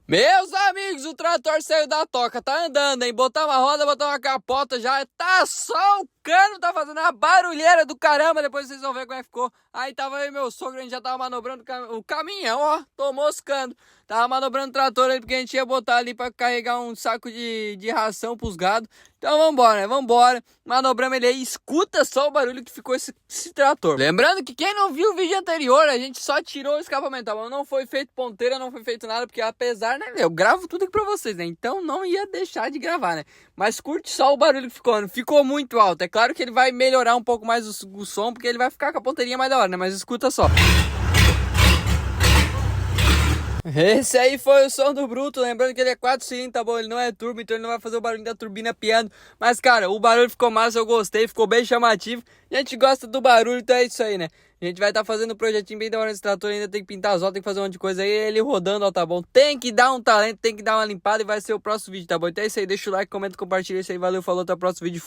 Meus amigos, o trator saiu da toca, tá andando, hein? Botar uma roda, botar uma capota, já tá só o cano, tá fazendo uma barulheira do caramba, depois vocês vão ver como é que ficou. Aí tava aí meu sogro, a gente já tava manobrando o caminhão, ó, tô moscando. Tava manobrando o trator ali, porque a gente ia botar ali pra carregar um saco de ração pros gados. Então vambora, né? Vambora. Manobramos ele aí, escuta só o barulho que ficou esse trator. Lembrando que quem não viu o vídeo anterior, a gente só tirou o escapamento, tá bom? Não foi feito ponteira, não foi feito nada, porque apesar, né, eu gravo tudo aqui pra vocês, né? Então não ia deixar de gravar, né? Mas curte só o barulho que ficou, não ficou muito alto. É claro que ele vai melhorar um pouco mais o som, porque ele vai ficar com a ponteirinha mais da hora, né? Mas escuta só. Esse aí foi o som do Bruto, lembrando que ele é 4 cilindros, tá bom? Ele não é turbo, então ele não vai fazer o barulho da turbina piando. Mas, cara, o barulho ficou massa, eu gostei, ficou bem chamativo. E a gente gosta do barulho, então é isso aí, né? A gente vai estar fazendo um projetinho bem da hora nesse trator, ainda tem que pintar as rodas, tem que fazer um monte de coisa aí. Ele rodando, ó, tá bom? Tem que dar um talento, tem que dar uma limpada e vai ser o próximo vídeo, tá bom? Então é isso aí, deixa o like, comenta, compartilha isso aí, valeu, falou, até o próximo vídeo.